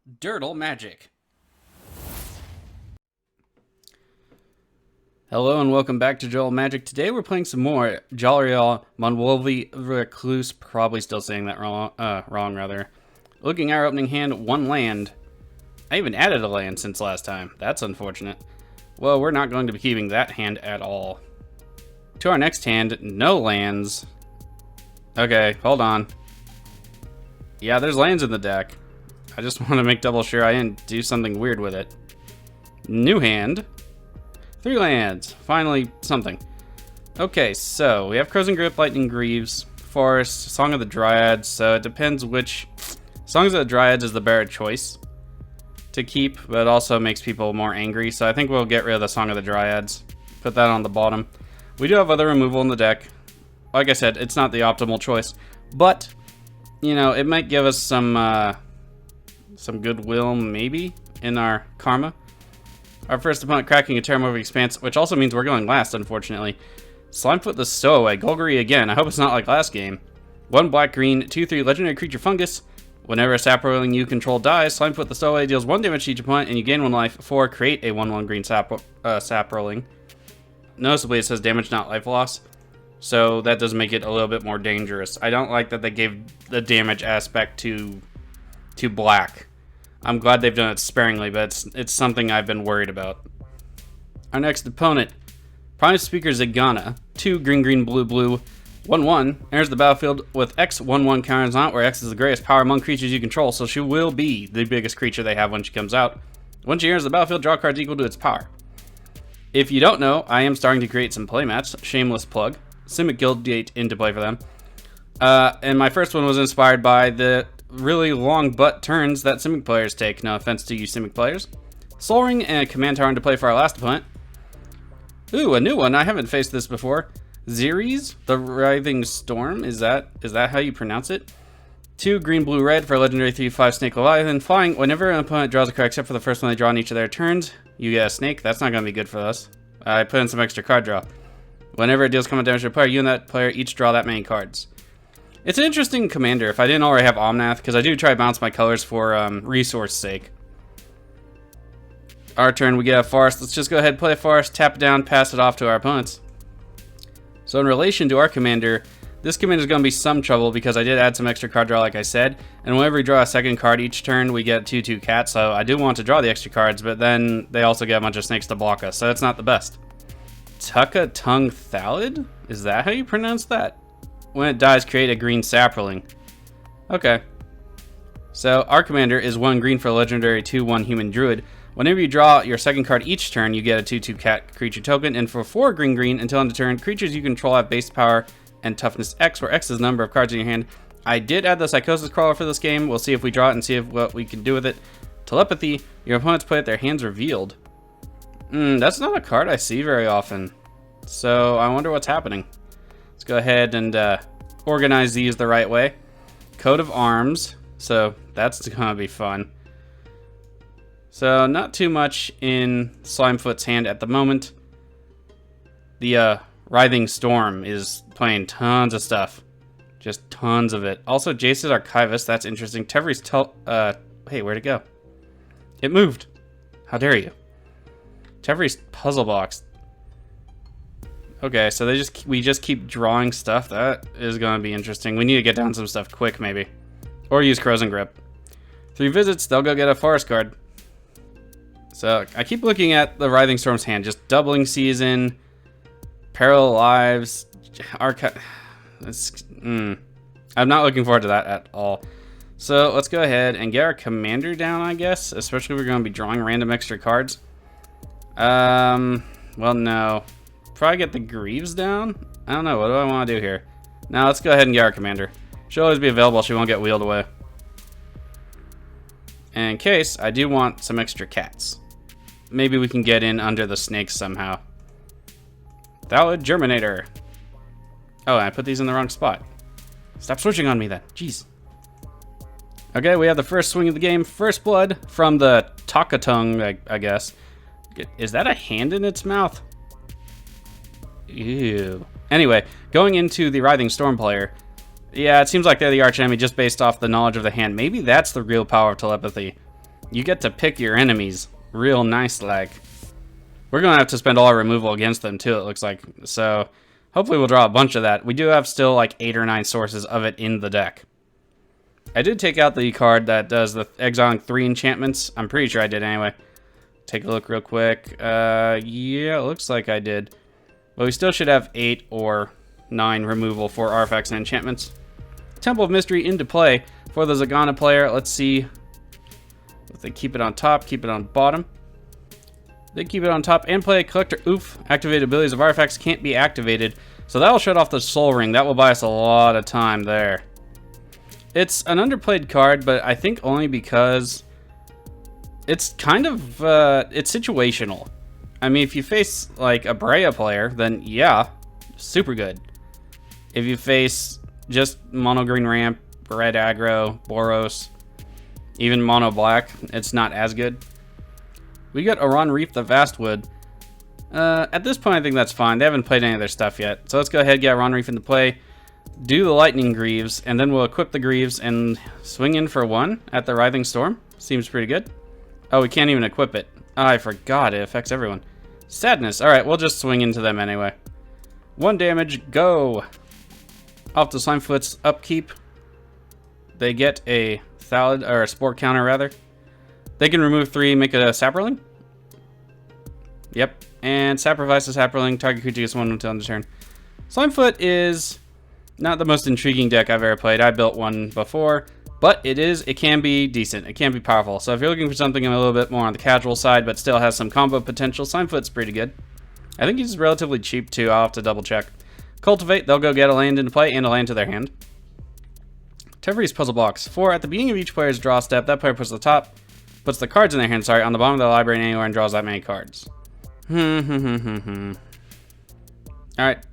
Durdle magic. Hello and welcome back to Jolrael Magic. Today we're playing some more Jolrael Monwolvi Recluse. Probably still saying that wrong rather. Looking at our opening hand, one land. I even added a land since last time. That's unfortunate. Well, we're not going to be keeping that hand at all. To our next hand, no lands. Okay, hold on. Yeah, there's lands in the deck. I just want to make double sure I didn't do something weird with it. New hand. 3 lands. Finally, something. Okay, so we have Crows Grip, Lightning Greaves, Forest, Song of the Dryads, so it depends which... Songs of the Dryads is the better choice to keep, but it also makes people more angry, so I think we'll get rid of the Song of the Dryads. Put that on the bottom. We do have other removal in the deck. Like I said, it's not the optimal choice, but, you know, it might give us some goodwill, maybe, in our karma. Our first opponent cracking a Terramorphic Expanse, which also means we're going last, unfortunately. Slimefoot the Stowaway, Golgari again. I hope it's not like last game. 1 black-green, 2/3 legendary creature fungus. Whenever a sap rolling you control dies, Slimefoot the Stowaway deals 1 damage to each opponent, and you gain 1 life. 4, create a 1/1 green sap rolling. Noticeably, it says damage, not life loss. So that does make it a little bit more dangerous. I don't like that they gave the damage aspect to black. I'm glad they've done it sparingly, but it's something I've been worried about. Our next opponent, Prime Speaker Zegana, 2 green, blue, 1/1, enters the battlefield with X 1/1 counters on it, where X is the greatest power among creatures you control, so she will be the biggest creature they have when she comes out. When she enters the battlefield, draw cards equal to its power. If you don't know, I am starting to create some playmats, shameless plug. Simic Guild Gate into play for them. And my first one was inspired by the really long butt turns that Simic players take. No offense to you Simic players. Soul Ring and Command Tower into play for our last opponent. Ooh, a new one. I haven't faced this before. Xyris, the Writhing Storm. Is that how you pronounce it? 2 green, blue, red for a legendary 3/5 Snake Leviathan. Flying, whenever an opponent draws a card except for the first one they draw on each of their turns, you get a snake. That's not going to be good for us. I put in some extra card draw. Whenever it deals combat damage to a player, you and that player each draw that many cards. It's an interesting commander if I didn't already have Omnath, because I do try to bounce my colors for resource sake. Our turn, we get a Forest. Let's just go ahead and play a Forest, tap it down, pass it off to our opponents. So in relation to our commander, this commander is going to be some trouble because I did add some extra card draw like I said, and whenever we draw a second card each turn, we get 2/2 cat, so I do want to draw the extra cards, but then they also get a bunch of snakes to block us, so it's not the best. Tucka Tongue Thalid? Is that how you pronounce that? When it dies, create a green sapling. Okay. So our commander is 1 green for a legendary 2/1 human druid. Whenever you draw your second card each turn, you get a 2/2 cat creature token, and for 4 green until end of turn, creatures you control have base power and toughness X, where X is the number of cards in your hand. I did add the Psychosis Crawler for this game. We'll see if we draw it and see what we can do with it. Telepathy, your opponents play it, their hands revealed. That's not a card I see very often. So I wonder what's happening. Let's go ahead and organize these the right way. Coat of Arms, so that's gonna be fun. So not too much in Slimefoot's hand at the moment. The Writhing Storm is playing tons of stuff. Just tons of it. Also, Jace's Archivist, that's interesting. Tevri's hey, where'd it go? It moved. How dare you? Tevri's Puzzle Box. Okay, so we just keep drawing stuff. That is going to be interesting. We need to get down some stuff quick, maybe. Or use Crows Grip. 3 visits, they'll go get a Forest card. So, I keep looking at the Writhing Storm's hand. Just Doubling Season, Parallel Lives, Archive... I'm not looking forward to that at all. So, let's go ahead and get our commander down, I guess. Especially if we're going to be drawing random extra cards. Well, no. Probably get the Greaves down? I don't know. What do I want to do here? Now, let's go ahead and get our commander. She'll always be available. She won't get wheeled away. And in case, I do want some extra cats. Maybe we can get in under the snakes somehow. Thallid Germinator. Oh, I put these in the wrong spot. Stop switching on me then. Jeez. Okay, we have the first swing of the game. First blood from the Takatung, I guess. Is that a hand in its mouth? Ew. Anyway, going into the Writhing Storm player, yeah, it seems like they're the archenemy just based off the knowledge of the hand. Maybe that's the real power of telepathy. You get to pick your enemies. Real nice, like. We're going to have to spend all our removal against them, too, it looks like. So, hopefully we'll draw a bunch of that. We do have still, like, 8 or 9 sources of it in the deck. I did take out the card that does the exiling 3 enchantments. I'm pretty sure I did anyway. Take a look real quick. Yeah, it looks like I did. But we still should have 8 or 9 removal for artifacts and enchantments. Temple of Mystery into play for the Zegana player. Let's see if they keep it on top, keep it on bottom. They keep it on top and play a collector. Oof. Activated abilities of artifacts can't be activated. So that will shut off the Soul Ring. That will buy us a lot of time there. It's an underplayed card, but I think only because it's kind of, it's situational. I mean, if you face, like, a Brea player, then yeah, super good. If you face just mono green ramp, red aggro, Boros, even mono black, it's not as good. We got Oran Reef the Vastwood. At this point, I think that's fine. They haven't played any of their stuff yet. So let's go ahead and get Oran Reef into play. Do the Lightning Greaves, and then we'll equip the Greaves and swing in for 1 at the Writhing Storm. Seems pretty good. Oh, we can't even equip it. Oh, I forgot. It affects everyone. Sadness. Alright, we'll just swing into them anyway. 1 damage. Go! Off to Slimefoot's upkeep. They get a Thallid, or a Sport counter, rather. They can remove 3, make it a Saproling. Yep. And sacrifice the Saproling. Target creature gets 1 until end of turn. Slimefoot is not the most intriguing deck I've ever played. I built one before, but it can be decent. It can be powerful. So if you're looking for something a little bit more on the casual side, but still has some combo potential, Slimefoot's pretty good. I think he's relatively cheap too. I'll have to double check. Cultivate, they'll go get a land into play and a land to their hand. Tevri's Puzzle Box. 4, at the beginning of each player's draw step, that player puts the cards in their hand, on the bottom of the library anywhere and draws that many cards. Alright,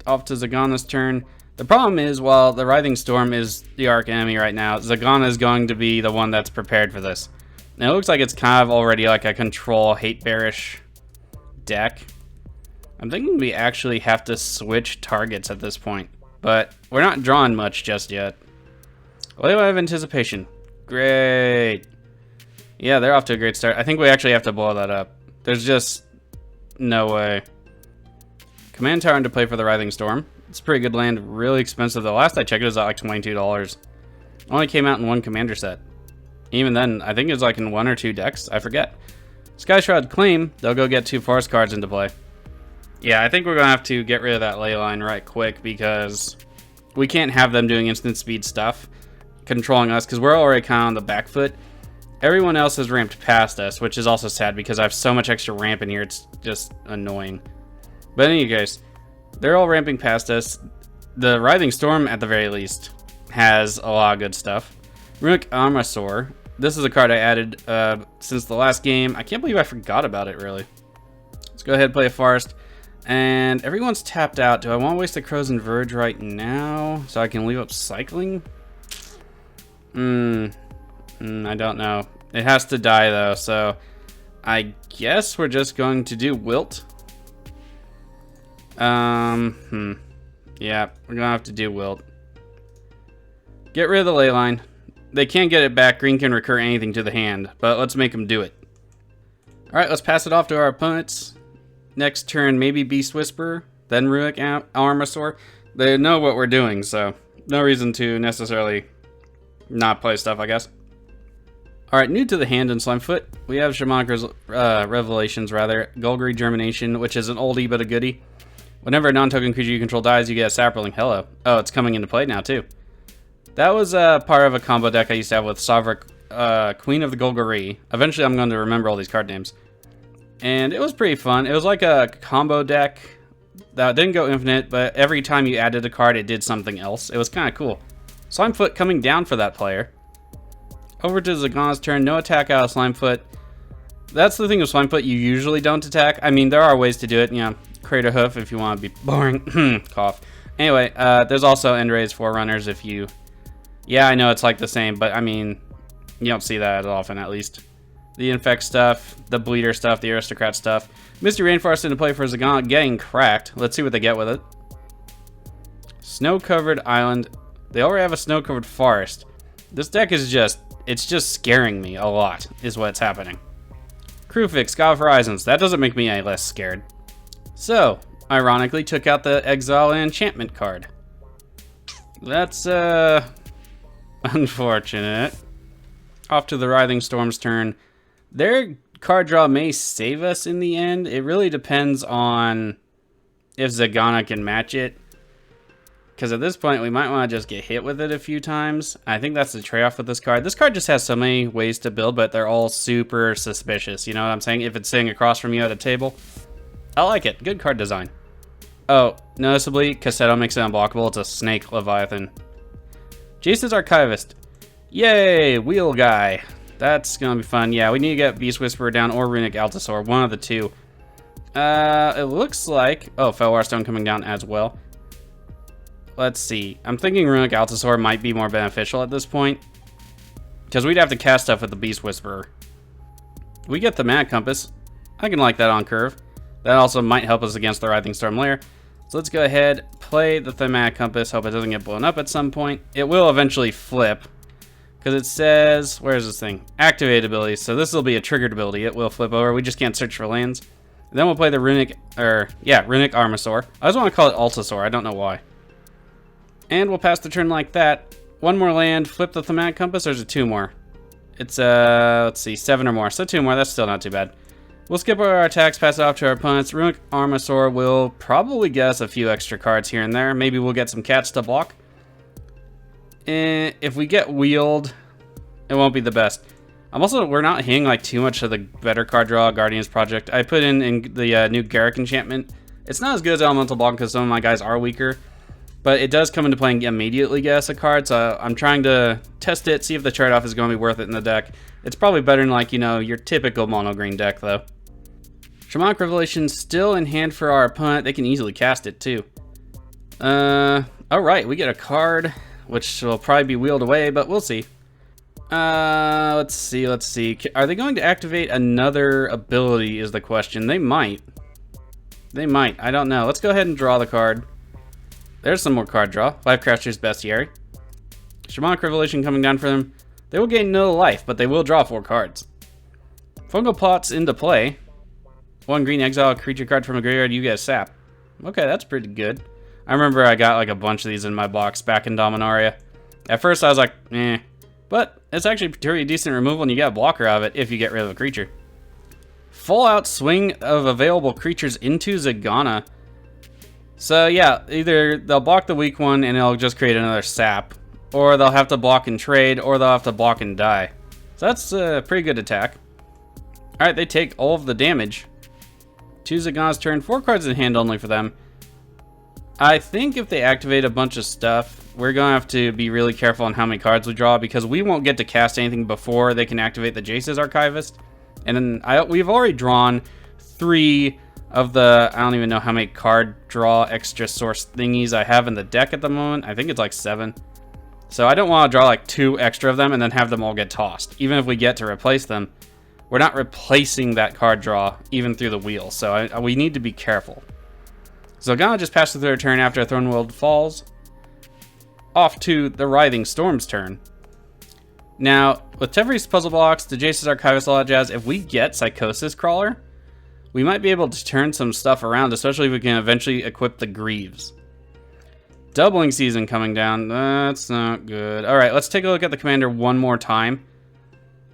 off to Zegana's turn. The problem is, while the Writhing Storm is the arch enemy right now, Zegana is going to be the one that's prepared for this. And it looks like it's kind of already like a control hate bearish deck. I'm thinking we actually have to switch targets at this point, but we're not drawing much just yet. Wave of Anticipation. Great. Yeah, they're off to a great start. I think we actually have to blow that up. There's just no way. Command Tower into play for the Writhing Storm. It's a pretty good land. Really expensive. The last I checked it was at like $22. Only came out in 1 commander set. Even then, I think it was like in 1 or 2 decks. I forget. Sky Shroud Claim. They'll go get 2 forest cards into play. Yeah, I think we're going to have to get rid of that ley line right quick because we can't have them doing instant speed stuff, controlling us, because we're already kind of on the back foot. Everyone else has ramped past us, which is also sad because I have so much extra ramp in here, it's just annoying. But in any case, they're all ramping past us. The Writhing Storm, at the very least, has a lot of good stuff. Runic Armasaur. This is a card I added since the last game. I can't believe I forgot about it, really. Let's go ahead and play a Forest. And everyone's tapped out. Do I want to waste the Crows and Verge right now so I can leave up cycling? I don't know. It has to die, though, so I guess we're just going to do Wilt. Yeah, we're gonna have to do Wilt. Get rid of the ley line. They can't get it back. Green can recur anything to the hand, but let's make them do it. Alright, let's pass it off to our opponents. Next turn, maybe Beast Whisperer, then Runic Armasaur. They know what we're doing, so no reason to necessarily not play stuff, I guess. Alright, new to the hand in Slimefoot, we have Shamanic Revelations, Golgari Germination, which is an oldie but a goodie. Whenever a non-token creature you control dies, you get a Saproling. Hello. Oh, it's coming into play now, too. That was part of a combo deck I used to have with Sovereign Queen of the Golgari. Eventually, I'm going to remember all these card names. And it was pretty fun. It was like a combo deck that didn't go infinite, but every time you added a card, it did something else. It was kind of cool. Slimefoot coming down for that player. Over to Zegana's turn. No attack out of Slimefoot. That's the thing with Slimefoot. You usually don't attack. I mean, there are ways to do it. You know, Crater Hoof if you want to be boring. Cough. Anyway, there's also Endraze Forerunners if you... Yeah, I know it's like the same, but I mean, you don't see that often at least. The Infect stuff, the Bleeder stuff, the Aristocrat stuff. Misty Rainforest into play for Zegana, getting cracked. Let's see what they get with it. Snow-covered island. They already have a snow-covered forest. This deck is just it's just scaring me a lot, is what's happening. Crewfix, God of Horizons. That doesn't make me any less scared. So, ironically, took out the Exile and Enchantment card. That's, unfortunate. Off to the Writhing Storm's turn. Their card draw may save us in the end. It really depends on if Zegana can match it. Because at this point, we might want to just get hit with it a few times. I think that's the trade-off with this card. This card just has so many ways to build, but they're all super suspicious. You know what I'm saying? If it's sitting across from you at a table. I like it. Good card design. Oh, noticeably, Cassetto makes it unblockable. It's a Snake Leviathan. Jace's Archivist. Yay, Wheel Guy. That's going to be fun. Yeah, we need to get Beast Whisperer down or Runic Altasaur. One of the two. It looks like... Oh, Felwar Stone coming down as well. Let's see. I'm thinking Runic Altasaur might be more beneficial at this point. Because we'd have to cast stuff with the Beast Whisperer. We get the Mad Compass. I can like that on curve. That also might help us against the Writhing Storm layer. So let's go ahead, play the Thematic Compass, hope it doesn't get blown up at some point. It will eventually flip. Because it says, where's this thing? Activated abilities. So this will be a triggered ability. It will flip over. We just can't search for lands. And then we'll play the Runic Armasaur. I just want to call it Altasaur. I don't know why. And we'll pass the turn like that. One more land, flip the Thematic Compass, or is it two more? It's, let's see, 7 or more. So 2 more, that's still not too bad. We'll skip over our attacks, pass it off to our opponents. Runic Armasaur will probably get us a few extra cards here and there. Maybe we'll get some cats to block. And if we get wheeled, it won't be the best. We're not hitting like too much of the better card draw, Guardians Project. I put in the new Garrick enchantment. It's not as good as Elemental Block because some of my guys are weaker. But it does come into play and immediately get us a card, so I'm trying to test it, see if the trade-off is going to be worth it in the deck. It's probably better than, like, you know, your typical mono-green deck, though. Shamanic Revelation still in hand for our opponent. They can easily cast it, too. Alright, we get a card, which will probably be wheeled away, but we'll see. Let's see. Are they going to activate another ability is the question. They might. I don't know. Let's go ahead and draw the card. There's some more card draw. 5 Croucher's Bestiary. Shamanic Revelation coming down for them. They will gain no life, but they will draw 4 cards. Fungal Pot's into play. 1 green, exile a creature card from a graveyard, you get a sap. Okay, that's pretty good. I remember I got like a bunch of these in my box back in Dominaria. At first I was like, eh. But it's actually pretty decent removal and you get a blocker out of it if you get rid of a creature. Full out swing of available creatures into Zegana. So yeah, either they'll block the weak one and it'll just create another sap, or they'll have to block and trade, or they'll have to block and die. So that's a pretty good attack. Alright, they take all of the damage. To Zegana's turn, 4 cards in hand only for them. I think if they activate a bunch of stuff, we're going to have to be really careful on how many cards we draw, because we won't get to cast anything before they can activate the Jace's Archivist. And then we've already drawn 3 of the, I don't even know how many card draw extra source thingies I have in the deck at the moment. I think it's like 7. So I don't want to draw like 2 extra of them and then have them all get tossed. Even if we get to replace them, we're not replacing that card draw even through the wheel. So we need to be careful. Zegana just passes their turn after Thornwold falls. Off to the Writhing Storm's turn. Now, with Tevri's Puzzle Blocks, the Jace's Archivist, all that jazz, if we get Psychosis Crawler, we might be able to turn some stuff around, especially if we can eventually equip the Greaves. Doubling Season coming down. That's not good. Alright, let's take a look at the commander one more time.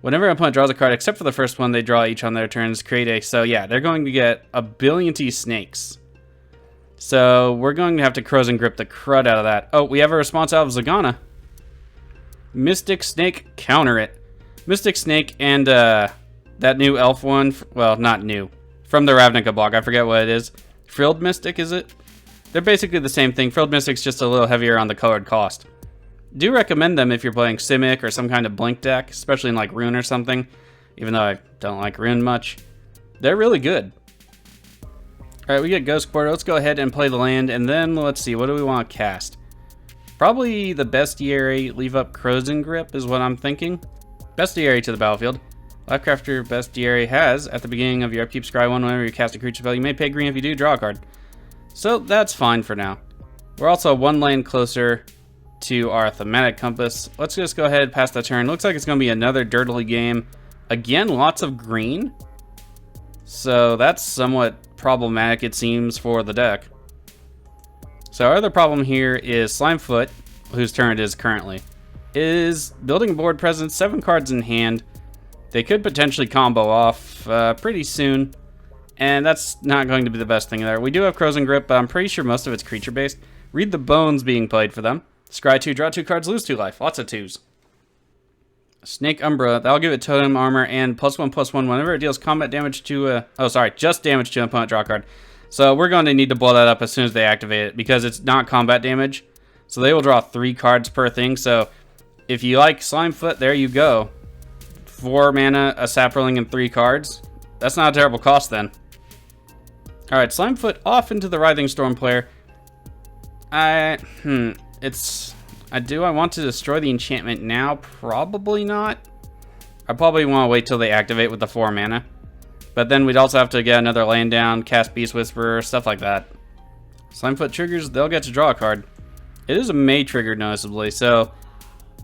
Whenever an opponent draws a card, except for the first one, they draw each on their turns, create a... So yeah, they're going to get a Billionty Snakes. So we're going to have to Crows and Grip the crud out of that. Oh, we have a response out of Zegana. Mystic Snake, counter it. Mystic Snake and that new elf one, well, not new. From the Ravnica block, I forget what it is. Frilled Mystic, is it? They're basically the same thing. Frilled Mystic's just a little heavier on the colored cost. Do recommend them if you're playing Simic or some kind of Blink deck, especially in like Rune or something, even though I don't like Rune much. They're really good. Alright, we get Ghost Portal. Let's go ahead and play the land, and then let's see, what do we want to cast? Probably the Bestiary, leave up Crows and Grip is what I'm thinking. Bestiary to the battlefield. Lifecrafter Bestiary has, at the beginning of your upkeep, scry 1 whenever you cast a creature spell. You may pay green if you do, draw a card. So that's fine for now. We're also 1 land closer to our thematic compass. Let's just go ahead and pass the turn. Looks like it's going to be another Durdle game. Again, lots of green. So that's somewhat problematic, it seems, for the deck. So our other problem here is Slimefoot, whose turn it is currently, is building board presence, 7 cards in hand. They could potentially combo off pretty soon, and that's not going to be the best thing there. We do have Crows and Grip, but I'm pretty sure most of it's creature-based. Read the Bones being played for them. Scry 2, draw 2 cards, lose 2 life. Lots of 2s. Snake Umbra, that'll give it totem armor and +1/+1 whenever it deals combat damage to just damage to an opponent, draw a card. So we're going to need to blow that up as soon as they activate it, because it's not combat damage. So they will draw 3 cards per thing. So if you like Slimefoot, there you go. 4 mana, a Saproling, and 3 cards. That's not a terrible cost then. Alright, Slimefoot off into the Writhing Storm player. I want to destroy the enchantment now? Probably not. I probably want to wait till they activate with the 4 mana. But then we'd also have to get another land down, cast Beast Whisperer, stuff like that. Slimefoot triggers, they'll get to draw a card. It is a May trigger noticeably, so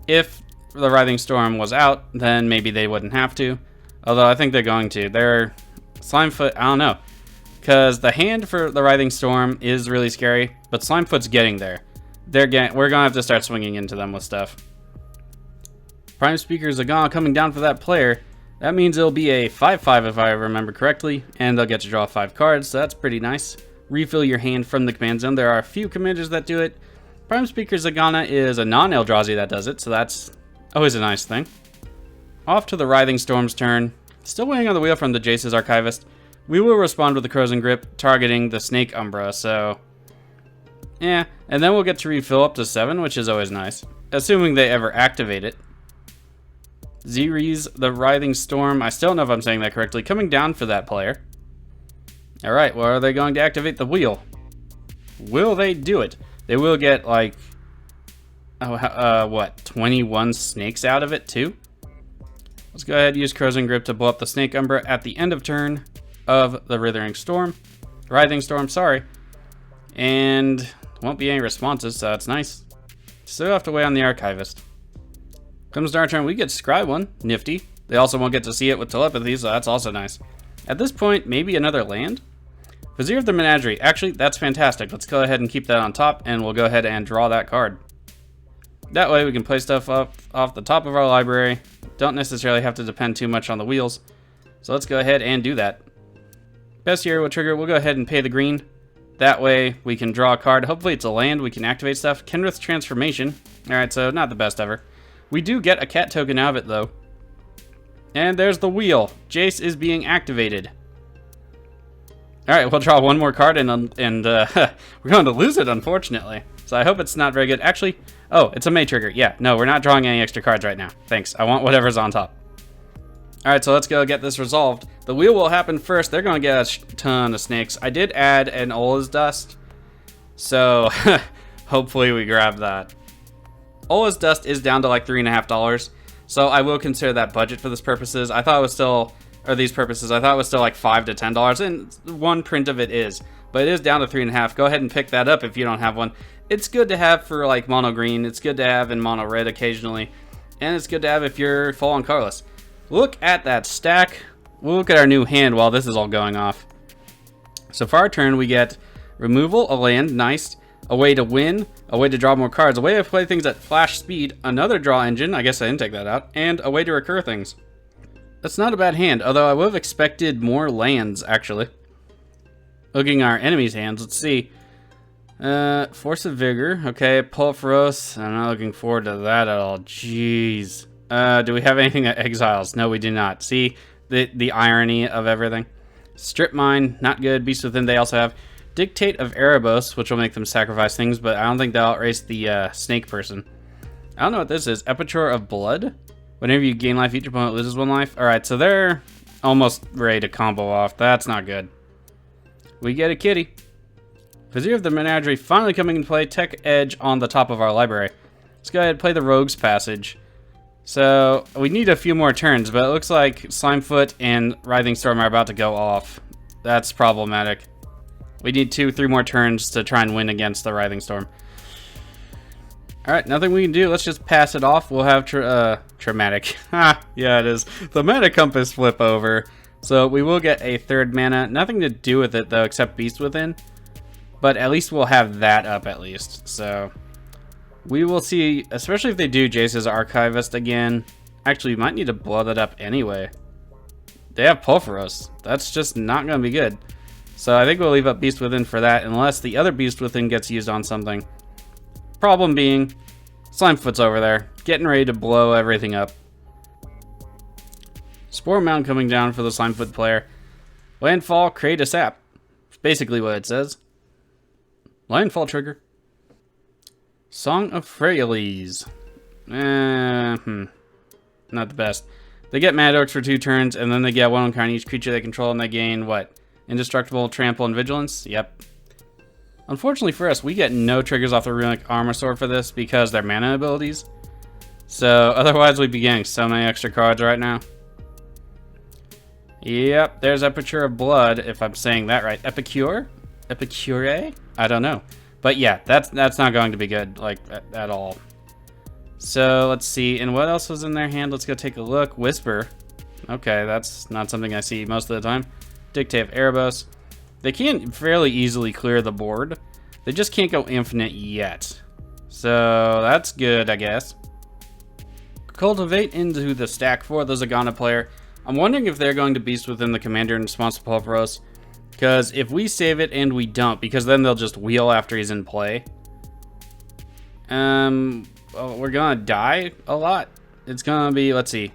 if the Writhing Storm was out, then maybe they wouldn't have to. Although I think they're going to. They're Slimefoot, I don't know. Because the hand for the Writhing Storm is really scary, but Slimefoot's getting there. We're gonna have to start swinging into them with stuff. Prime Speaker Zegana coming down for that player. That means it'll be a 5/5 if I remember correctly, and they'll get to draw 5 cards, so that's pretty nice. Refill your hand from the command zone. There are a few commanders that do it. Prime Speaker Zegana is a non-Eldrazi that does it, so that's always a nice thing. Off to the Writhing Storm's turn. Still waiting on the wheel from the Jace's Archivist. We will respond with the Crows and Grip, targeting the Snake Umbra, so yeah, and then we'll get to refill up to 7, which is always nice, assuming they ever activate it. Xyris, the Writhing Storm, I still don't know if I'm saying that correctly, coming down for that player. Alright, well, are they going to activate the wheel? Will they do it? They will get, like, 21 snakes out of it, too? Let's go ahead and use Crows and Grip to blow up the Snake Umbra at the end of turn of the Writhing Storm, sorry. And won't be any responses, so that's nice. Still have to wait on the Archivist. Comes our turn, we get Scry 1, nifty. They also won't get to see it with telepathy, so that's also nice. At this point, maybe another land? Vizier of the Menagerie, actually, that's fantastic. Let's go ahead and keep that on top, and we'll go ahead and draw that card. That way we can play stuff up off the top of our library. Don't necessarily have to depend too much on the wheels. So let's go ahead and do that. Best Hero will trigger, we'll go ahead and pay the green. That way we can draw a card. Hopefully it's a land, we can activate stuff. Kenrith's Transformation. Alright, so not the best ever. We do get a cat token out of it though. And there's the wheel. Jace is being activated. Alright, we'll draw one more card and we're going to lose it, unfortunately. So I hope it's not very good. Actually, oh, it's a May trigger. Yeah, no, we're not drawing any extra cards right now. Thanks. I want whatever's on top. Alright, so let's go get this resolved. The wheel will happen first. They're going to get a ton of snakes. I did add an Ola's Dust, so hopefully we grab that. Ola's Dust is down to like $3.50, so I will consider that budget for this purposes. I thought it was still, or these purposes, I thought it was still like $5 to $10, and one print of it is, but it is down to $3.50. Go ahead and pick that up if you don't have one. It's good to have for like mono green. It's good to have in mono red occasionally, and it's good to have if you're full on colorless. Look at that stack. We'll look at our new hand while this is all going off. So for our turn, we get removal, a land, nice. A way to win, a way to draw more cards, a way to play things at flash speed, another draw engine, I guess I didn't take that out, and a way to recur things. That's not a bad hand, although I would have expected more lands, actually. Looking at our enemies' hands, let's see. Force of Vigor, okay, Pulveros, I'm not looking forward to that at all, jeez. Do we have anything that exiles? No, we do not. See the irony of everything. Strip Mine, not good. Beast Within, they also have. Dictate of Erebos, which will make them sacrifice things, but I don't think they'll outrace the snake person. I don't know what this is. Epicure of Blood? Whenever you gain life, each opponent loses 1 life. Alright, so they're almost ready to combo off. That's not good. We get a kitty. Vizier of the Menagerie finally coming into play. Tech Edge on the top of our library. Let's go ahead and play the Rogue's Passage. So, we need a few more turns, but it looks like Slimefoot and Writhing Storm are about to go off. That's problematic. We need 2-3 more turns to try and win against the Writhing Storm. Alright, nothing we can do. Let's just pass it off. We'll have traumatic. Ha! Yeah, it is. The mana compass flip over. So we will get a third mana. Nothing to do with it, though, except Beast Within. But at least we'll have that up, at least. So we will see, especially if they do Jace's Archivist again. Actually, we might need to blow that up anyway. They have Pulveros. That's just not going to be good. So I think we'll leave up Beast Within for that, unless the other Beast Within gets used on something. Problem being, Slimefoot's over there, getting ready to blow everything up. Spore Mound coming down for the Slimefoot player. Landfall, create a sap. That's basically what it says. Landfall trigger. Song of Freyalise. Not the best. They get Mad Oaks for 2 turns, and then they get 1 on each creature they control, and they gain, what? Indestructible, Trample, and Vigilance? Yep. Unfortunately for us, we get no triggers off the Runic Armor Sword for this because they're mana abilities. So, otherwise we'd be getting so many extra cards right now. Yep, there's Epicure of Blood, if I'm saying that right. Epicure? Epicure? I don't know. But yeah, that's not going to be good, like, at all. So, let's see. And what else was in their hand? Let's go take a look. Whisper. Okay, that's not something I see most of the time. Dictate of Erebos. They can fairly easily clear the board. They just can't go infinite yet. So, that's good, I guess. Cultivate into the stack for the Zegana player. I'm wondering if they're going to Beast Within the commander in response to Pulveros. Because if we save it and we don't, because then they'll just wheel after he's in play. Well, we're gonna die a lot. It's gonna be, let's see,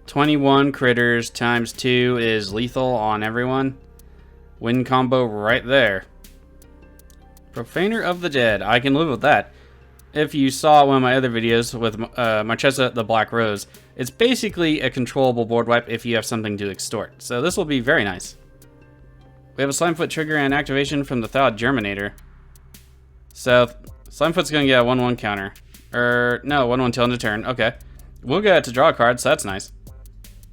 21 critters times 2 is lethal on everyone. Win combo right there. Profaner of the Dead. I can live with that. If you saw one of my other videos with Marchesa the Black Rose, it's basically a controllable board wipe if you have something to extort. So this will be very nice. We have a Slimefoot trigger and activation from the Thawed Germinator. So Slimefoot's going to get a 1/1 counter. No, 1/1 till end of turn. Okay. We'll get to draw a card, so that's nice.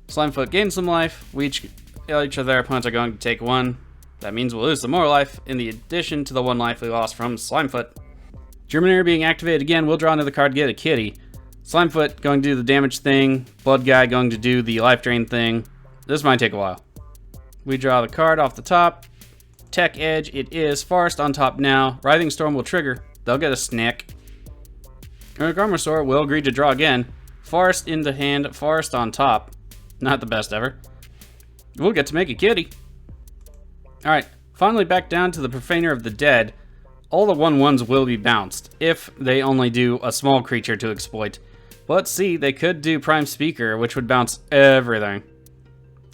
Slimefoot gains some life. Each of their opponents are going to take 1. That means we'll lose some more life, in the addition to the 1 life we lost from Slimefoot. Germinator being activated again, we'll draw another card, get a kitty. Slimefoot going to do the damage thing. Blood Guy going to do the life drain thing. This might take a while. We draw the card off the top. Tech Edge, it is. Forest on top now. Writhing Storm will trigger. They'll get a snack. Armosaur will agree to draw again. Forest in the hand, Forest on top. Not the best ever. We'll get to make a kitty. Alright, finally back down to the Profaner of the Dead. All the 1/1s will be bounced, if they only do a small creature to exploit. But let's see, they could do Prime Speaker, which would bounce everything.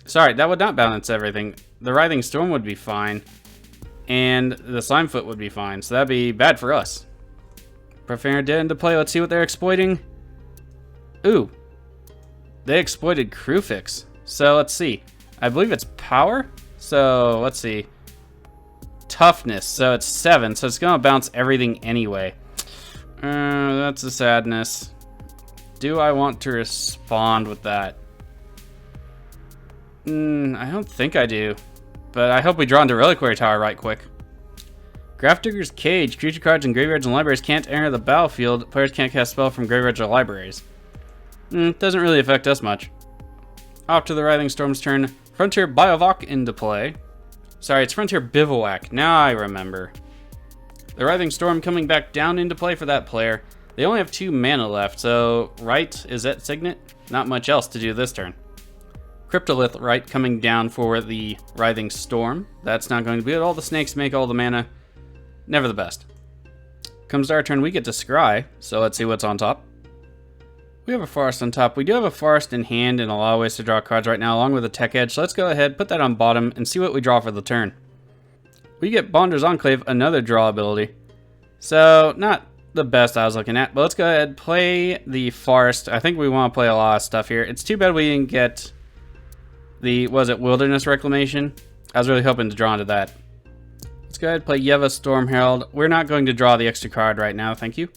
Sorry, that would not balance everything. The Writhing Storm would be fine. And the Slimefoot would be fine, so that'd be bad for us. Profaner Dead into play, let's see what they're exploiting. Ooh. They exploited Crewfix. So let's see. I believe it's power? So let's see. Toughness, so it's 7, so it's gonna bounce everything anyway. That's a sadness. Do I want to respond with that? I don't think I do. But I hope we draw into Reliquary Tower right quick. Grafdigger's Cage. Creature cards in graveyards and libraries can't enter the battlefield. Players can't cast spell from graveyards or libraries. Doesn't really affect us much. Off to the Writhing Storm's turn. Frontier Bivouac into play. Sorry, it's Frontier Bivouac. Now I remember. The Writhing Storm coming back down into play for that player. They only have 2 mana left, so right is at Signet. Not much else to do this turn. Cryptolith right coming down for the Writhing Storm. That's not going to be it. All the snakes make all the mana. Never the best. Comes our turn, we get to scry, so let's see what's on top. We have a Forest on top. We do have a Forest in hand and a lot of ways to draw cards right now, along with a Tech Edge. So let's go ahead, put that on bottom, and see what we draw for the turn. We get Bonder's Enclave, another draw ability. So, not the best I was looking at, but let's go ahead, play the Forest. I think we want to play a lot of stuff here. It's too bad we didn't get the, Wilderness Reclamation? I was really hoping to draw into that. Let's go ahead and play Yeva Storm Herald. We're not going to draw the extra card right now, thank you.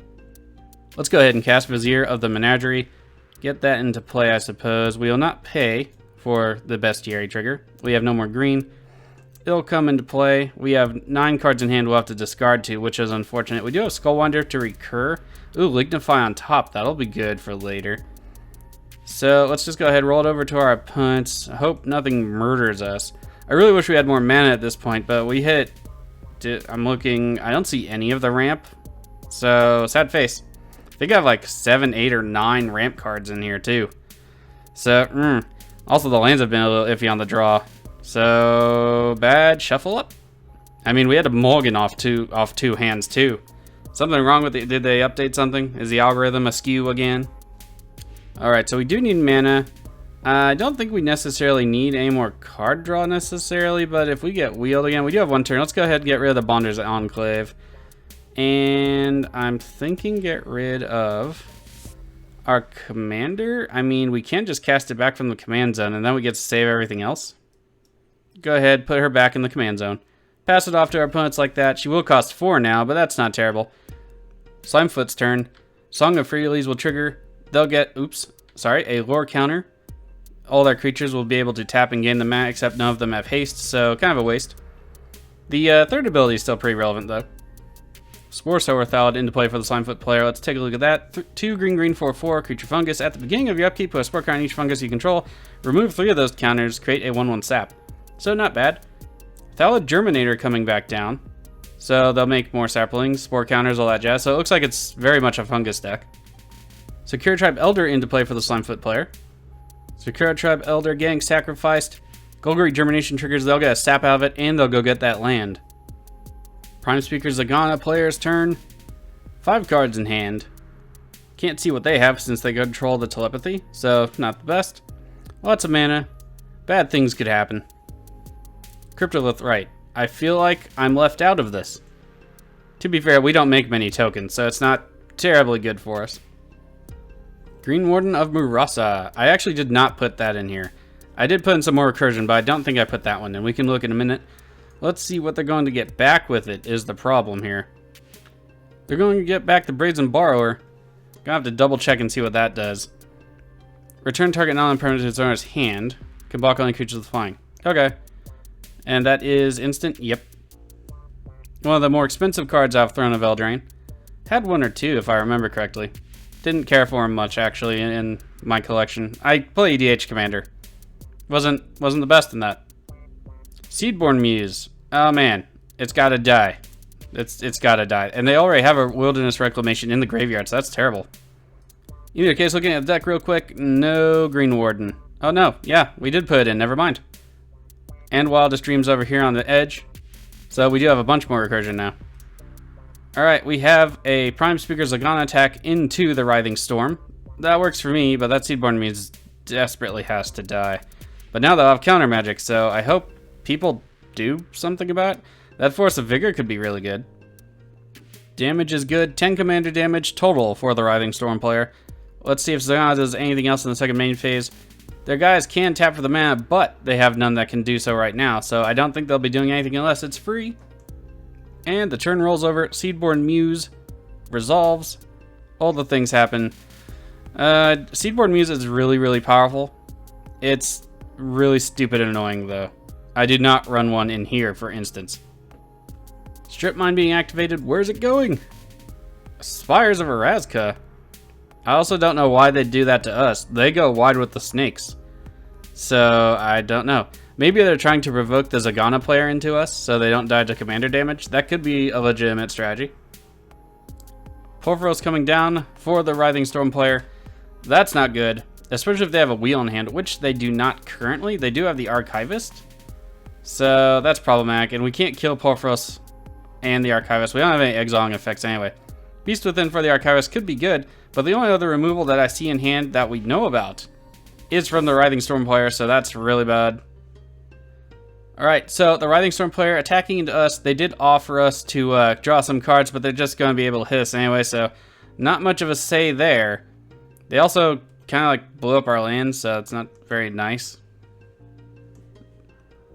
Let's go ahead and cast Vizier of the Menagerie. Get that into play, I suppose. We will not pay for the Bestiary trigger. We have no more green. it'll come into play. We have 9 cards in hand we'll have to discard to, which is unfortunate. We do have Skullwinder to recur. Ooh, Lignify on top. That'll be good for later. So let's just go ahead and roll it over to our opponents. I hope nothing murders us. I really wish we had more mana at this point, but we hit... I'm looking... I don't see any of the ramp. So, sad face. I think I have like 7, 8, or 9 ramp cards in here too. So, also the lands have been a little iffy on the draw. So, bad shuffle up. I mean, we had a mulligan off two hands too. Something wrong with it? Did they update something? Is the algorithm askew again? Alright, so we do need mana. I don't think we necessarily need any more card draw necessarily, but if we get wheeled again, we do have 1 turn. Let's go ahead and get rid of the Bonder's Enclave. And I'm thinking get rid of our commander. I mean, we can just cast it back from the command zone, and then we get to save everything else. Go ahead, put her back in the command zone. Pass it off to our opponents like that. She will cost 4 now, but that's not terrible. Slimefoot's turn. Song of Freelies will trigger. They'll get, a lore counter. All their creatures will be able to tap and gain the mana, except none of them have haste, so kind of a waste. The third ability is still pretty relevant, though. Spore Sower Thallid into play for the Slimefoot player. Let's take a look at that. 2 green, 4/4, creature fungus. At the beginning of your upkeep, put a spore counter on each fungus you control. Remove 3 of those counters, create a 1/1 sap. So not bad. Thallid Germinator coming back down. So they'll make more saplings, spore counters, all that jazz. So it looks like it's very much a fungus deck. Secure Tribe Elder into play for the Slimefoot player. Secure Tribe Elder getting sacrificed. Golgari Germination triggers, they'll get a sap out of it, and they'll go get that land. Prime Speaker Zegana player's turn. 5 cards in hand. Can't see what they have since they control the telepathy, so not the best. Lots of mana. Bad things could happen. Cryptolith right. I feel like I'm left out of this. To be fair, we don't make many tokens, so it's not terribly good for us. Green Warden of Murasa. I actually did not put that in here. I did put in some more recursion, but I don't think I put that one in. We can look in a minute. Let's see what they're going to get back with it is the problem here. They're going to get back the Brazen Borrower. Gonna have to double check and see what that does. Return target non permanent to its owner's hand. Can block only creatures with flying. Okay. And that is instant? Yep. One of the more expensive cards off Throne of Eldraine. Had 1 or 2 if I remember correctly. Didn't care for him much actually in my collection. I play EDH Commander. Wasn't the best in that. Seedborn Muse. Oh man, it's gotta die. It's gotta die. And they already have a Wilderness Reclamation in the graveyard, so that's terrible. In either case, looking at the deck real quick, no Green Warden. Oh no, yeah, we did put it in, never mind. And Wildest Dreams over here on the edge. So we do have a bunch more recursion now. Alright, we have a Prime Speaker Zegana attack into the Writhing Storm. That works for me, but that Seedborn Muse desperately has to die. But now they'll have counter magic, so I hope people do something about it. That Force of Vigor could be really good. Damage is good. 10 commander damage total for the Writhing Storm player. Let's see if Zegana does anything else in the second main phase. Their guys can tap for the mana, but they have none that can do so right now, so I don't think they'll be doing anything unless it's free. And the turn rolls over. Seedborn Muse resolves. All the things happen. Seedborn Muse is really, really powerful. It's really stupid and annoying, though. I did not run one in here, for instance. Strip Mine being activated. Where's it going? Spires of Erazka. I also don't know why they do that to us. They go wide with the snakes. So, I don't know. Maybe they're trying to provoke the Zegana player into us so they don't die to commander damage. That could be a legitimate strategy. Porphyros coming down for the Writhing Storm player. That's not good, especially if they have a wheel in hand, which they do not currently. They do have the Archivist. So, that's problematic, and we can't kill Porphyros and the Archivist. We don't have any exiling effects anyway. Beast Within for the Archivist could be good, but the only other removal that I see in hand that we know about is from the Writhing Storm player, so that's really bad. Alright, so the Writhing Storm player attacking into us, they did offer us to draw some cards, but they're just going to be able to hit us anyway, so not much of a say there. They also kind of like blew up our land, so it's not very nice.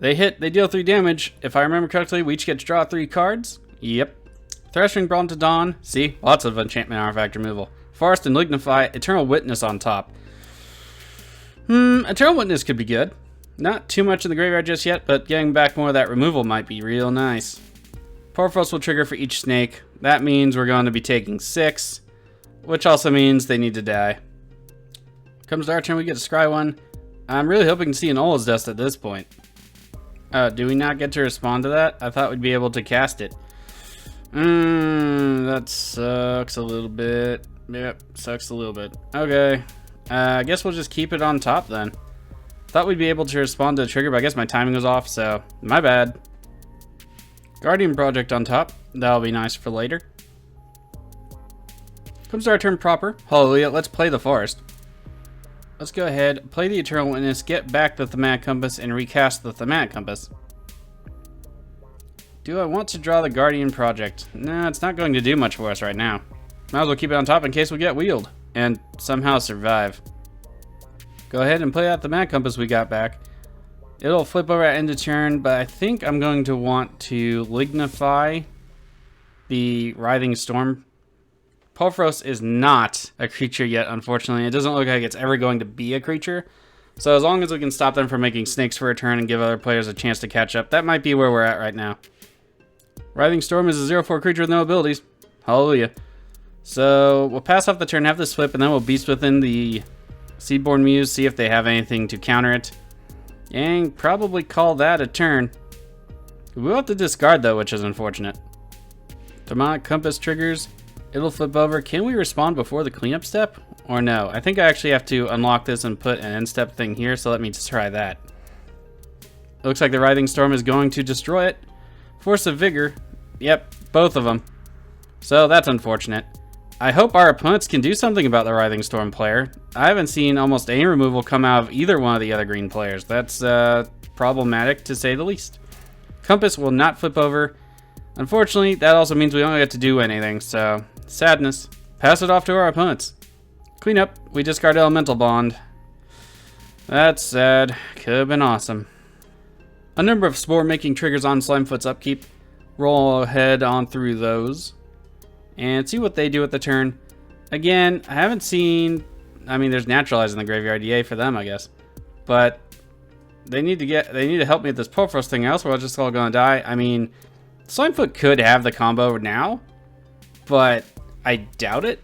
They deal 3 damage. If I remember correctly, we each get to draw 3 cards. Yep. Threshing Brawn to Dawn. See? Lots of enchantment artifact removal. Forest and Lignify. Eternal Witness on top. Eternal Witness could be good. Not too much in the graveyard just yet, but getting back more of that removal might be real nice. Porphyros will trigger for each snake. That means we're going to be taking 6, which also means they need to die. Comes to our turn, we get to scry one. I'm really hoping to see an Ola's Dust at this point. Do we not get to respond to that? I thought we'd be able to cast it. That sucks a little bit. Yep, sucks a little bit. Okay, I guess we'll just keep it on top then. Thought we'd be able to respond to the trigger, but I guess my timing was off, so my bad. Guardian Project on top. That'll be nice for later. Comes to our turn proper. Hallelujah, let's play the forest. Let's go ahead, play the Eternal Witness, get back the Thematic Compass, and recast the Thematic Compass. Do I want to draw the Guardian Project? Nah, it's not going to do much for us right now. Might as well keep it on top in case we get wheeled, and somehow survive. Go ahead and play out the Thematic Compass we got back. It'll flip over at end of turn, but I think I'm going to want to lignify the Writhing Storm. Porphyros is not a creature yet, unfortunately. It doesn't look like it's ever going to be a creature. So as long as we can stop them from making snakes for a turn and give other players a chance to catch up, that might be where we're at right now. Writhing Storm is a 0/4 creature with no abilities. Hallelujah. So we'll pass off the turn, have this flip, and then we'll Beast Within the Seedborn Muse, see if they have anything to counter it. And probably call that a turn. We'll have to discard though, which is unfortunate. Thematic Compass triggers. It'll flip over. Can we respond before the cleanup step? Or no? I think I actually have to unlock this and put an end step thing here, so let me just try that. It looks like the Writhing Storm is going to destroy it. Force of Vigor. Yep, both of them. So that's unfortunate. I hope our opponents can do something about the Writhing Storm player. I haven't seen almost any removal come out of either one of the other green players. That's problematic to say the least. Compass will not flip over. Unfortunately, that also means we don't get to do anything, so sadness. Pass it off to our opponents. Clean up. We discard Elemental Bond. That's sad. Could have been awesome. A number of spore-making triggers on Slimefoot's upkeep. Roll ahead on through those. And see what they do at the turn. Again, I haven't seen... I mean, there's Naturalize in the graveyard. Yay for them, I guess. But they need to help me with this Porphyros thing, else we're just all gonna die. I mean, Slimefoot could have the combo now, but I doubt it.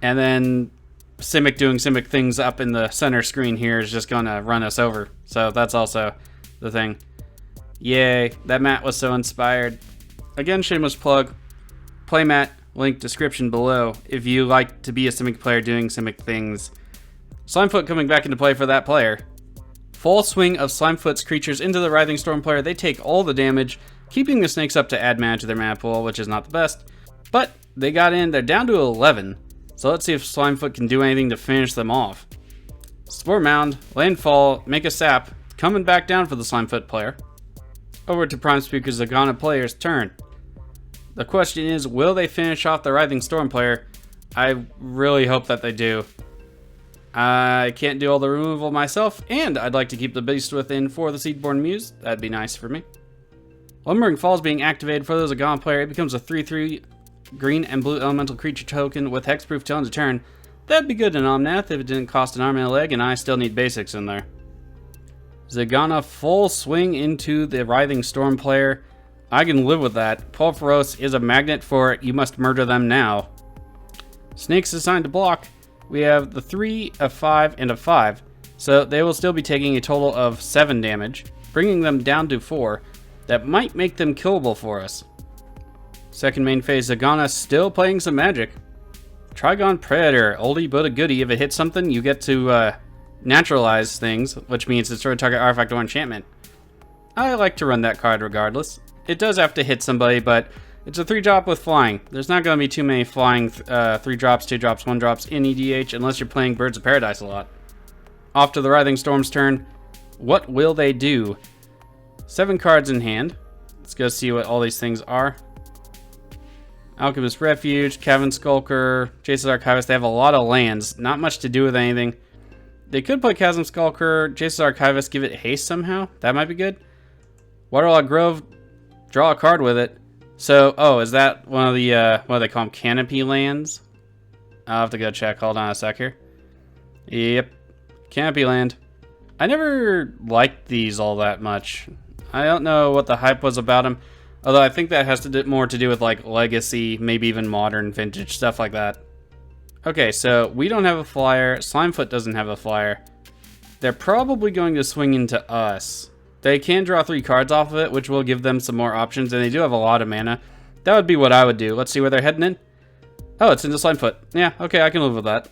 And then Simic doing Simic things up in the center screen here is just gonna run us over. So that's also the thing. Yay, that mat was so inspired. Again, shameless plug. Play mat, link description below if you like to be a Simic player doing Simic things. Slimefoot coming back into play for that player. Full swing of Slimefoot's creatures into the Writhing Storm player. They take all the damage, keeping the snakes up to add mana to their mana pool, which is not the best. But they got in, they're down to 11. So let's see if Slimefoot can do anything to finish them off. Spore Mound, Landfall, make a sap, coming back down for the Slimefoot player. Over to Prime Speaker Zegana player's turn. The question is, will they finish off the Writhing Storm player? I really hope that they do. I can't do all the removal myself, and I'd like to keep the Beast Within for the Seedborn Muse. That'd be nice for me. Lumbering Falls being activated for the Zegana player, it becomes a 3/3 green and blue elemental creature token with hexproof till end of turn. That'd be good in Omnath if it didn't cost an arm and a leg, and I still need basics in there. Zegana full swing into the Writhing Storm player. I can live with that. Porphyros is a magnet for it. You must murder them now. Snakes assigned to block. We have the 3, a 5, and a 5. So they will still be taking a total of 7 damage, bringing them down to 4. That might make them killable for us. Second main phase, Zegana still playing some magic. Trigon Predator, oldie but a goodie. If it hits something, you get to naturalize things, which means destroy target artifact or enchantment. I like to run that card regardless. It does have to hit somebody, but it's a 3-drop with flying. There's not going to be too many flying 3-drops, 2-drops, 1-drops in EDH unless you're playing Birds of Paradise a lot. Off to the Writhing Storm's turn. What will they do? 7 cards in hand. Let's go see what all these things are. Alchemist Refuge, Cavern Skulker, Jace's Archivist. They have a lot of lands. Not much to do with anything. They could play Chasm Skulker, Jace's Archivist, give it haste somehow. That might be good. Waterlogged Grove, draw a card with it. So, oh, is that one of the, what do they call them, Canopy lands? I'll have to go check. Hold on a sec here. Yep. Canopy land. I never liked these all that much. I don't know what the hype was about them. Although I think that has to do more to do with like legacy, maybe even modern vintage, stuff like that. Okay, so we don't have a flyer. Slimefoot doesn't have a flyer. They're probably going to swing into us. They can draw 3 cards off of it, which will give them some more options, and they do have a lot of mana. That would be what I would do. Let's see where they're heading in. Oh, it's into Slimefoot. Yeah, okay, I can live with that.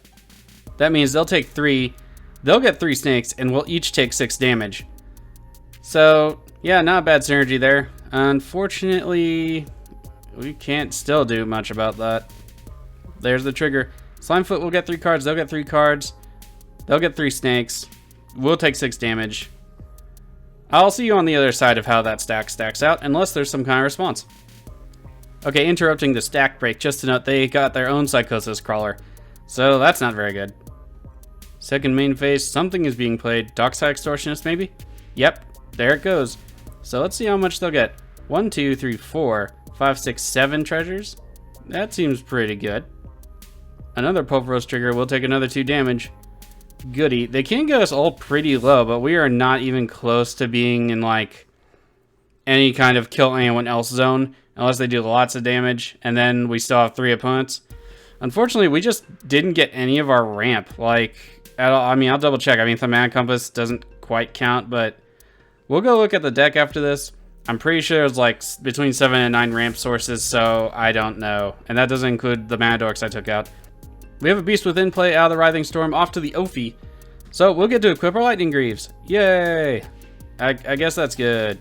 That means they'll take 3. They'll get 3 snakes, and we'll each take 6 damage. So, yeah, not bad synergy there. Unfortunately, we can't still do much about that. There's the trigger. Slimefoot will get 3 cards. They'll get 3 cards. They'll get 3 snakes. We'll take 6 damage. I'll see you on the other side of how that stacks out, unless there's some kind of response. Okay, interrupting the stack break. Just to note, they got their own Psychosis Crawler. So that's not very good. Second main phase, something is being played. Dockside Extortionist, maybe? Yep, there it goes. So let's see how much they'll get. 1, 2, 3, 4, 5, 6, 7 treasures. That seems pretty good. Another Pulveros trigger will take another 2 damage. Goody. They can get us all pretty low, but we are not even close to being in like any kind of kill anyone else zone unless they do lots of damage, and then we still have 3 opponents. Unfortunately, we just didn't get any of our ramp. Like, at all. I mean, I'll double check. I mean, the Mana Compass doesn't quite count, but we'll go look at the deck after this. I'm pretty sure there's like between 7 and 9 ramp sources, so I don't know. And that doesn't include the Mana Dorks I took out. We have a Beast Within play out of the Writhing Storm off to the Ophi. So we'll get to equip our Lightning Greaves. Yay! I guess that's good.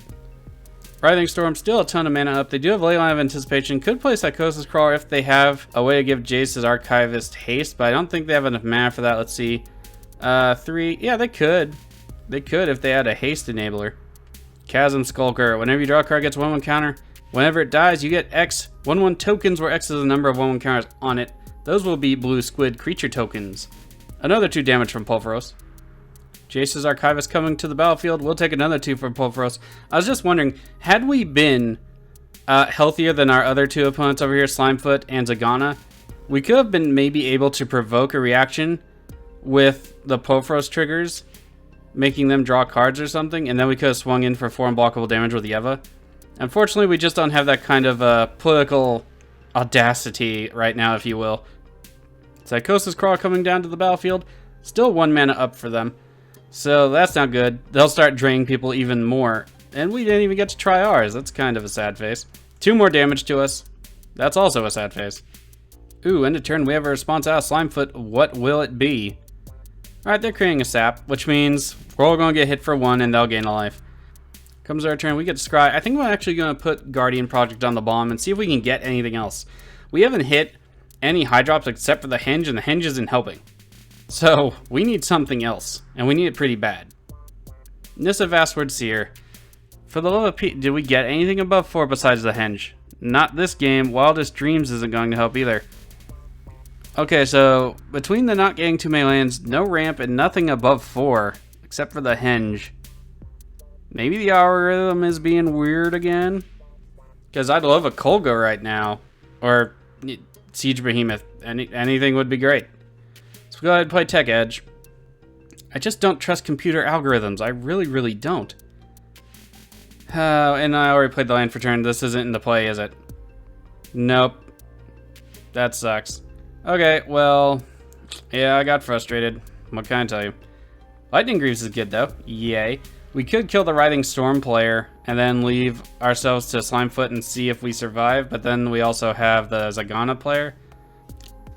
Writhing Storm, still a ton of mana up. They do have Leyline of Anticipation. Could play Psychosis Crawler if they have a way to give Jace's Archivist haste, but I don't think they have enough mana for that. Let's see. 3. Yeah, they could. They could if they had a haste enabler. Chasm Skulker. Whenever you draw a card, gets 1/1 counter. Whenever it dies, you get X 1/1 tokens, where X is the number of 1/1 counters on it. Those will be blue squid creature tokens. Another 2 damage from Pulveros. Jace's Archivist coming to the battlefield. We'll take another 2 from Pulveros. I was just wondering, had we been healthier than our other 2 opponents over here, Slimefoot and Zegana, we could have been maybe able to provoke a reaction with the Pulveros triggers, making them draw cards or something, and then we could have swung in for 4 unblockable damage with Yeva. Unfortunately, we just don't have that kind of political audacity right now, if you will. Psychosis Crawl coming down to the battlefield. Still 1 mana up for them. So that's not good. They'll start draining people even more. And we didn't even get to try ours. That's kind of a sad face. 2 more damage to us. That's also a sad face. Ooh, end of turn. We have a response out of Slimefoot. What will it be? Alright, they're creating a sap, which means we're all going to get hit for 1 and they'll gain a life. Comes our turn. We get to scry. I think we're actually going to put Guardian Project on the bomb and see if we can get anything else. We haven't hit any high drops except for the Henge, and the Henge isn't helping. So, we need something else, and we need it pretty bad. Nissa Vastward Seer. For the love of Pete, did we get anything above 4 besides the Henge? Not this game. Wildest Dreams isn't going to help either. Okay, so, between the not getting too many lands, no ramp, and nothing above 4, except for the Henge. Maybe the algorithm is being weird again? Because I'd love a Kolga right now. Or Siege Behemoth. Anything would be great. So go ahead and play Tech Edge. I just don't trust computer algorithms. I really, really don't. And I already played the land for turn. This isn't into play, is it? Nope. That sucks. Okay, well, yeah, I got frustrated. What can I tell you? Lightning Greaves is good, though. Yay. We could kill the Writhing Storm player and then leave ourselves to Slimefoot and see if we survive, but then we also have the Zegana player.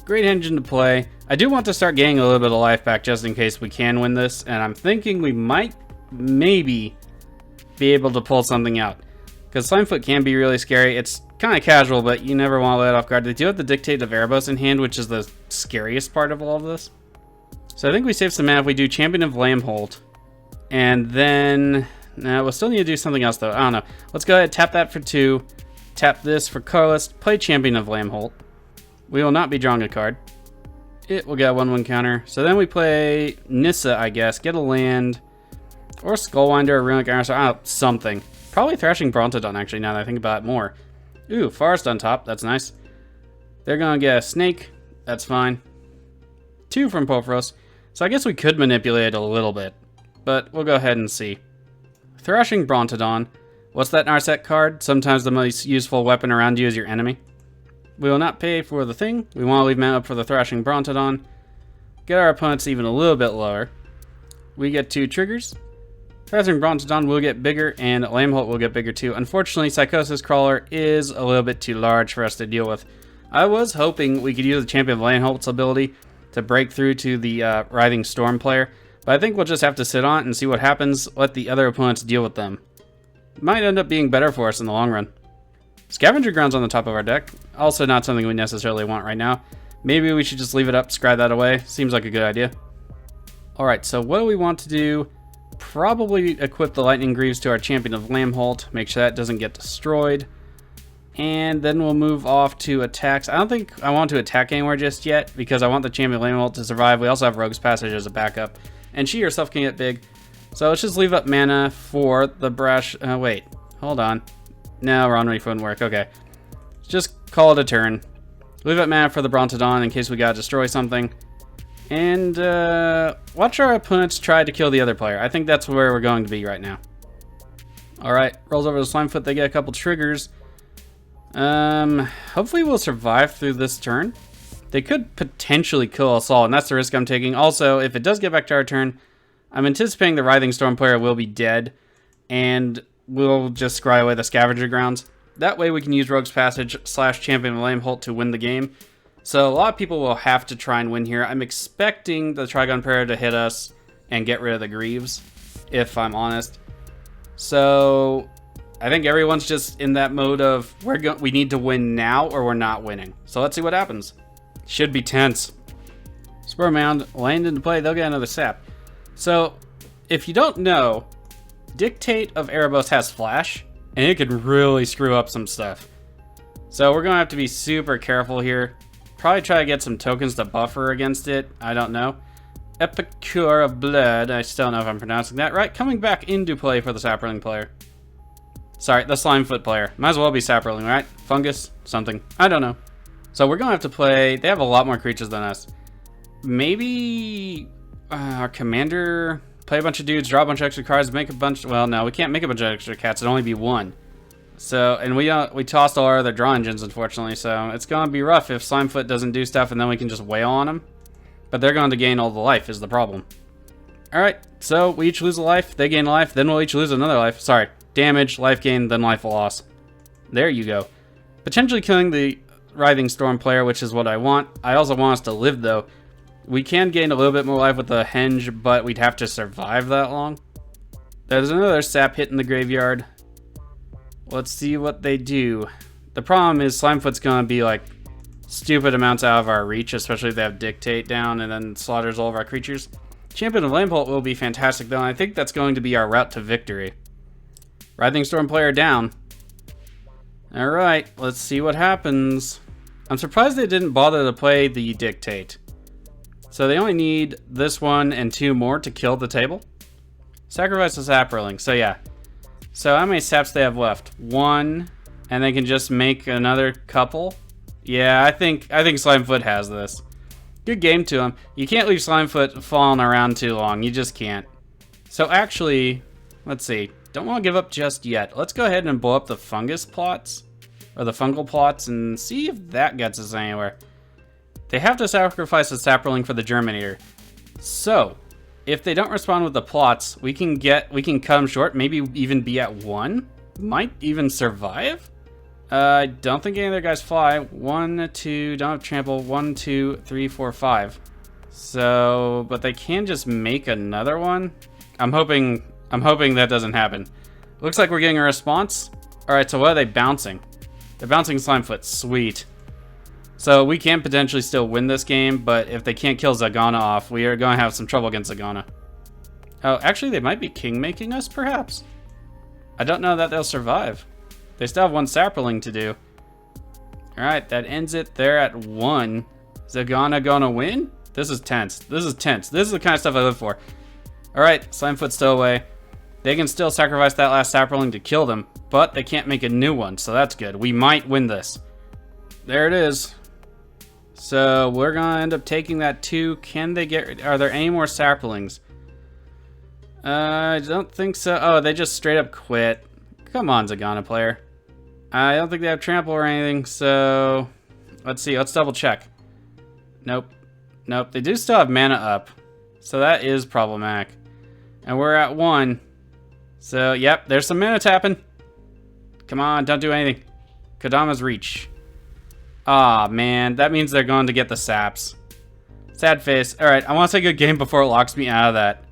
Great engine to play. I do want to start getting a little bit of life back just in case we can win this, and I'm thinking we might, maybe, be able to pull something out. Because Slimefoot can be really scary. It's kind of casual, but you never want to let it off guard. They do have the Dictate of Erebos in hand, which is the scariest part of all of this. So I think we save some mana if we do Champion of Lambholt. And then, we'll still need to do something else though. I don't know. Let's go ahead, tap that for 2. Tap this for colorless. Play Champion of Lambholt. We will not be drawing a card. It will get a 1/1 counter. So then we play Nissa, I guess. Get a land. Or Skullwinder or Runic Iron Star. I don't know, something. Probably Thrashing Brontodon, actually, now that I think about it more. Ooh, Forest on top. That's nice. They're going to get a Snake. That's fine. 2 from Pulveros. So I guess we could manipulate it a little bit. but we'll go ahead and see. Thrashing Brontodon. What's that Narset card? Sometimes the most useful weapon around you is your enemy. We will not pay for the thing. We want to leave mana up for the Thrashing Brontodon. Get our opponents even a little bit lower. We get 2 triggers. Thrashing Brontodon will get bigger, and Lambholt will get bigger too. Unfortunately, Psychosis Crawler is a little bit too large for us to deal with. I was hoping we could use the Champion of Lambholt's ability to break through to the Writhing Storm player, but I think we'll just have to sit on it and see what happens, let the other opponents deal with them. Might end up being better for us in the long run. Scavenger Ground's on the top of our deck. Also not something we necessarily want right now. Maybe we should just leave it up, scry that away. Seems like a good idea. Alright, so what do we want to do? Probably equip the Lightning Greaves to our Champion of Lambholt. Make sure that doesn't get destroyed. And then we'll move off to attacks. I don't think I want to attack anywhere just yet, because I want the Champion of Lambholt to survive. We also have Rogue's Passage as a backup. And she herself can get big. So let's just leave up mana for the Brash... wait, hold on. No, Ron Reef wouldn't work. Okay. Just call it a turn. Leave up mana for the Brontodon in case we gotta destroy something. And watch our opponents try to kill the other player. I think that's where we're going to be right now. Alright, rolls over to Slimefoot. They get a couple triggers. Hopefully we'll survive through this turn. They could potentially kill us all, and that's the risk I'm taking. Also, if it does get back to our turn, I'm anticipating the Writhing Storm player will be dead, and we'll just scry away the Scavenger Grounds. That way we can use Rogue's Passage / Champion of Lambholt to win the game. So a lot of people will have to try and win here. I'm expecting the Trigon Prayer to hit us and get rid of the Greaves, if I'm honest. So I think everyone's just in that mode of we need to win now or we're not winning. So let's see what happens. Should be tense. Spur Mound, land into play, they'll get another sap. So, if you don't know, Dictate of Erebos has Flash, and it could really screw up some stuff. So we're going to have to be super careful here. Probably try to get some tokens to buffer against it. I don't know. Epicure of Blood, I still don't know if I'm pronouncing that right. Coming back into play for the Saproling player. Sorry, the Slimefoot player. Might as well be Saproling, right? Fungus? Something. I don't know. So we're going to have to play... They have a lot more creatures than us. Maybe... our commander, play a bunch of dudes, draw a bunch of extra cards, make a bunch... Well, no, we can't make a bunch of extra cats. It'll only be 1. So, and we tossed all our other draw engines, unfortunately. So it's going to be rough if Slimefoot doesn't do stuff and then we can just wail on them. But they're going to gain all the life is the problem. Alright, so we each lose a life, they gain a life, then we'll each lose another life. Sorry, damage, life gain, then life loss. There you go. Potentially killing the Writhing Storm player, which is what I want. I also want us to live, though. We can gain a little bit more life with the Henge, but we'd have to survive that long. There's another sap hit in the graveyard. Let's see what they do. The problem is Slimefoot's gonna be like stupid amounts out of our reach, especially if they have Dictate down and then slaughters all of our creatures. Champion of Lambholt will be fantastic though, and I think that's going to be our route to victory. Writhing Storm player down. Alright, let's see what happens. I'm surprised they didn't bother to play the Dictate. So they only need this one and 2 more to kill the table. Sacrifice the Saproling. So yeah. So how many saps they have left? 1, and they can just make another couple. Yeah, I think Slimefoot has this. Good game to him. You can't leave Slimefoot falling around too long. You just can't. So actually, let's see. Don't want to give up just yet. Let's go ahead and blow up the fungus plots, or the fungal plots, and see if that gets us anywhere. They have to sacrifice the Saproling for the Germinator. So, if they don't respond with the plots, we can cut them short, maybe even be at 1. Might even survive? I don't think any of their guys fly. 1, 2, don't have trample. 1, 2, 3, 4, 5. So, but they can just make another one. I'm hoping that doesn't happen. Looks like we're getting a response. Alright, so what are they bouncing? They're bouncing Slimefoot. Sweet. So we can potentially still win this game, but if they can't kill Zegana off, we are going to have some trouble against Zegana. Oh, actually they might be king-making us, perhaps? I don't know that they'll survive. They still have 1 Saproling to do. Alright, that ends it. They're at 1. Zegana gonna win? This is tense. This is tense. This is the kind of stuff I live for. Alright, Slimefoot's still away. They can still sacrifice that last Saproling to kill them, but they can't make a new one, so that's good. We might win this. There it is. So we're gonna end up taking that 2. Can they get... Are there any more Saplings? I don't think so. Oh, they just straight up quit. Come on, Zegana player. I don't think they have trample or anything, so let's see. Let's double check. Nope. Nope. They do still have mana up, so that is problematic. And we're at 1. So, yep, there's some mana tapping. Come on, don't do anything. Kodama's reach. Aw, man. That means they're going to get the saps. Sad face. Alright, I want to take a game before it locks me out of that.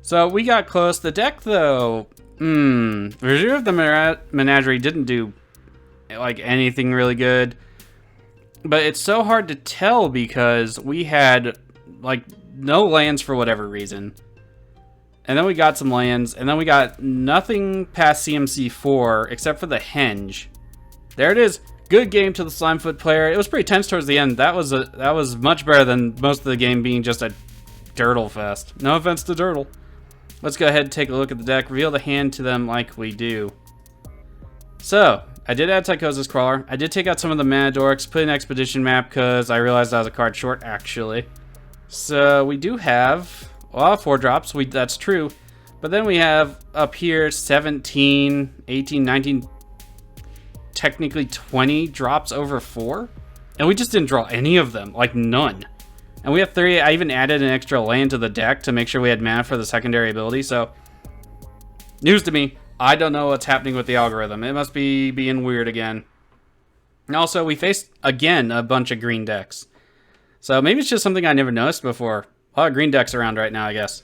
So, we got close. The deck, though... Vizier of the Menagerie didn't do, like, anything really good. But it's so hard to tell because we had, like, no lands for whatever reason. And then we got some lands, and then we got nothing past CMC4 except for the Henge. There it is. Good game to the Slimefoot player. It was pretty tense towards the end. That was much better than most of the game being just a Durdle fest. No offense to Durdle. Let's go ahead and take a look at the deck. Reveal the hand to them like we do. So, I did add Tychosa's Crawler. I did take out some of the Mana Dorks, put in Expedition Map because I realized I was a card short, actually. So, we do have... well, 4 drops, that's true. But then we have up here 17, 18, 19, technically 20 drops over 4. And we just didn't draw any of them, like none. And we have 3, I even added an extra land to the deck to make sure we had mana for the secondary ability, so... news to me, I don't know what's happening with the algorithm. It must be being weird again. And also, we faced, again, a bunch of green decks. So maybe it's just something I never noticed before. A lot of green decks around right now, I guess.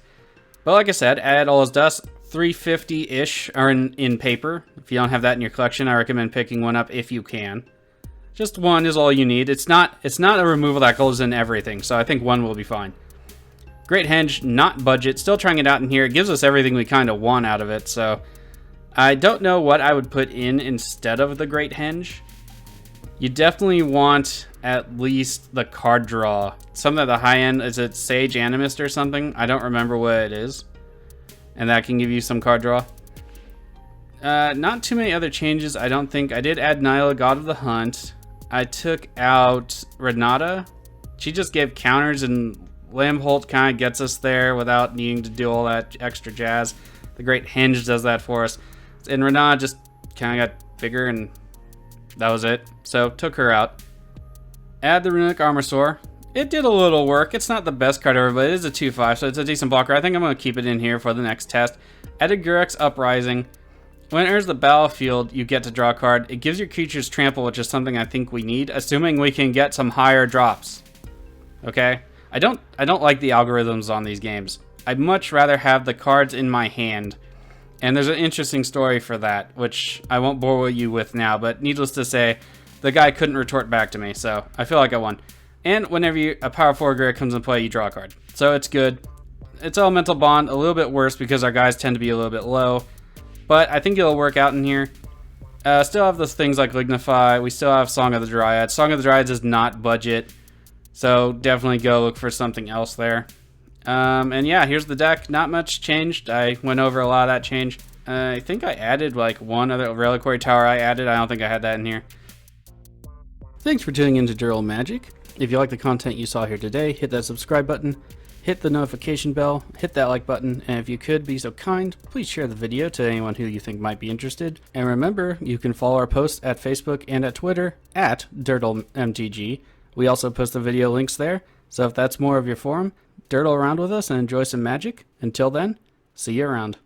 But like I said, add all his dust. 350-ish are in paper. If you don't have that in your collection, I recommend picking one up if you can. Just 1 is all you need. It's not a removal that goes in everything, so I think 1 will be fine. Great Henge, not budget. Still trying it out in here. It gives us everything we kind of want out of it, so... I don't know what I would put in instead of the Great Henge. You definitely want at least the card draw. Something at the high end, is it Sage Animist or something? I don't remember what it is. And that can give you some card draw. Not too many other changes, I don't think. I did add Nyla, God of the Hunt. I took out Renata. She just gave counters, and Lambholt kind of gets us there without needing to do all that extra jazz. The Great Henge does that for us. And Renata just kind of got bigger, and that was it. So, took her out. Add the Runic Armosaur. It did a little work. It's not the best card ever, but it is a 2/5, so it's a decent blocker. I think I'm going to keep it in here for the next test. Added Gurex Uprising. When it enters the battlefield, you get to draw a card. It gives your creatures trample, which is something I think we need, assuming we can get some higher drops. Okay? I don't like the algorithms on these games. I'd much rather have the cards in my hand. And there's an interesting story for that, which I won't bore you with now, but needless to say, the guy couldn't retort back to me, so I feel like I won. And whenever a Power 4 Great comes in play, you draw a card. So it's good. It's Elemental Bond, a little bit worse because our guys tend to be a little bit low. But I think it'll work out in here. Still have those things like Lignify. We still have Song of the Dryads. Song of the Dryads is not budget, so definitely go look for something else there. And yeah, here's the deck. Not much changed. I went over a lot of that change. I think I added like one other Reliquary Tower I added. I don't think I had that in here. Thanks for tuning into Durdle Magic. If you like the content you saw here today, hit that subscribe button, hit the notification bell, hit that like button, and if you could be so kind, please share the video to anyone who you think might be interested. And remember, you can follow our posts at Facebook and at Twitter at DurdleMTG. We also post the video links there, so if that's more of your forum, Durdle around with us and enjoy some magic. Until then, see you around.